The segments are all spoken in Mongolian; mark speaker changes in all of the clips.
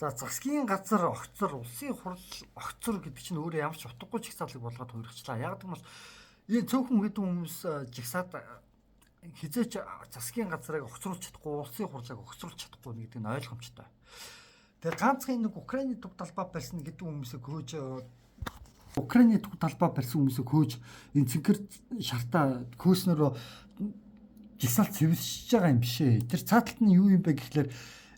Speaker 1: За засгийн газар огцор улсын хурал огцор гэдэг чинь өөрөө ямар ч утгагүй чагсаалыг болгоод хуургачлаа. Яг гэвэл энэ цөөхөн хэдэн хүмүүс жигсаад хизээч засгийн газрыг огцруулж чадахгүй, улсын хурлыг огцруулж чадахгүй гэдэг нь ойлгомжтой. Тэгээ ганцхан нэг Украины төв талбай барьсан гэдэг хүмүүсийг хөөж Украины төв талбай барьсан хүмүүсийг хөөж энэ цэнхэр шартаа хөөснөрөө жигсаалт цэвэршиж байгаа юм биш ээ. Тэр цааталт нь юу юм бэ гэхлээр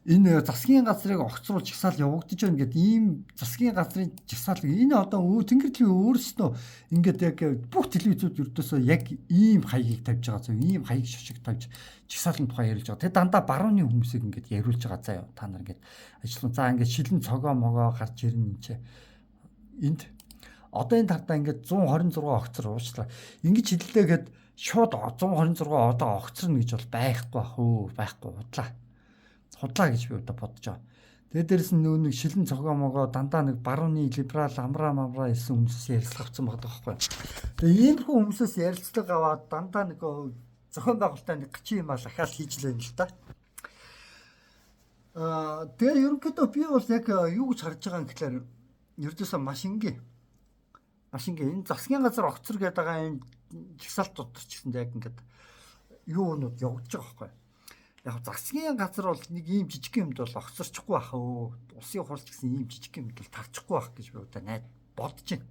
Speaker 1: энэ засгийн газрыг огцруулж жигсаал явагдаж байгаа ингээд ийм засгийн газрын жигсаалыг энэ одоо Цэнгэр телевиз өөрсдөө ингээд яг бүх телевизүүд ердөөсөө яг ийм хаягийг тавьж байгаа зөө ийм хаяг шошиг тавьж жигсаалын тухай ярьж байгаа. Тэгээ дандаа барууны хүмүүсийг ингээд яриулж байгаа заа юу та нар ингээд ажиллан за ингээд шилэн цогоо могоо гарч ирнэ энэ ч энд одоо энэ тартаа ингээд 126 огцор уучлаа ингэж хэллээгээд шууд 126 одоо огцорно гэж бол байхгүй бах өө байхгүй худлаа гэж би одоо бодож байгаа. Тэгээд дээрэс нь нэг шилэн цогоо могоо дандаа нэг барууны либерал амраа ирсэн хүмүүсээс ярилцлага авсан байдаг байхгүй. Тэгээд иймэрхүү хүмүүсээс ярилцлага аваад дандаа нэг зохион байгуулалтаа нэг 30 юм ахаал хийж лээ л да. Тэгээд ерөнхийдөө би бол яг юу гэж харж байгаа юм гэхээр ердөөсөө маш энгийн энэ засгийн газар огцор гэдэг байгаа энэ жигсаалт дотор ч гэсэн яг ингээд юунууд явагдаж байгаа байхгүй. Яг засгийн газар бол нэг ийм жижиг юмд бол огцорчихгүй бах өө. Улсын хурлч гэсэн ийм жижиг юмд бол тарчихгүй бах гэж би одоо бодож байна.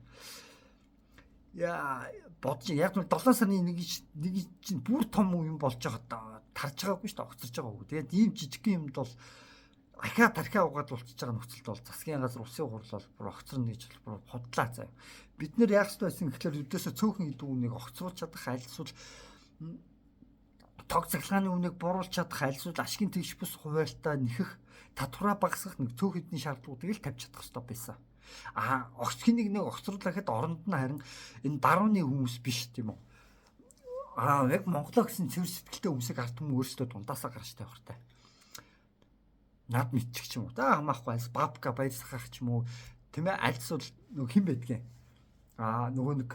Speaker 1: Яг нь 7 сарны нэг чинь бүр том юм болж байгаа тарж байгаагүй шүү дээ огцорж байгаагүй. Тэгээд ийм жижиг юмд бол ахаа тархиа угаад болчихж байгаа нөхцөлд бол засгийн газар улсын хурл бол бүр огцорно гэж бол худлаа заа. Бид нэр яах ёстой байсан гэхэлэр өдөөсөө цөөхөн хэдэн үнийг огцруулж чадах альсвал тог цахилгааны үнийг буруулж чадах альсвал ашигын тэгш бус хуваалтаа нэхэх татвараа багасгах нэг цөөх хэдний шаардлагуудыг л тавьж чадах ёстой байсан. Огцхийг нэг огцруулахад оронд нь харин энэ барууны хүмүүс биш тийм үү? Яг Монголоо гэсэн цэвэр сэтгэлтэй хүмүүсийг ард түмэн өөрсдөө дундаасаа гарч тавих хэрэгтэй. Над мэдчих ч юм уу. Хамаахгүй альс бабка баяр сахах ч юм уу. Тийм ээ альсвал нэг хэн байдгийг. Нөгөө нэг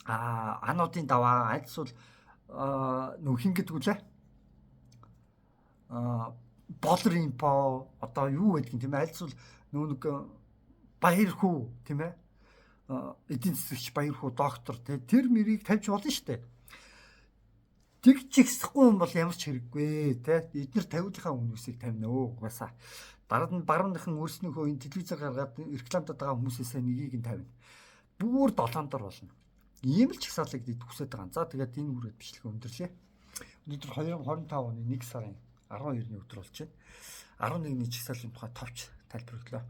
Speaker 1: ануудын даваа альсвал нөгөө хин гэдэг үлээ. Болор импо одоо юу байдгийг тийм ээ альсвал нөгөө нэг баяр хүү тийм ээ. Эдийн засагч баяр хүү доктор тэр мэрийг тавьж болно шүү дээ. Тэгж ихсэхгүй юм бол ямар ч хэрэггүй те эдгээр тавиулахаа хүмүүсийг тавина өө угаасаа дараа нь барууныхан өөрснөөхөө энэ телевизээр гаргаад рекламадад байгаа хүмүүсээс нэгийг нь тавина бүр 7 дор болно ийм л чагсаалыг төсөөд байгаа. За тэгээд энэ хүрээд бичлэг өндөрлөө. Өнөөдөр 2025 оны 1 сарын 12-ны өдөр болж байна. 11-ний чагсаалын тухай товч тайлбарлалаа.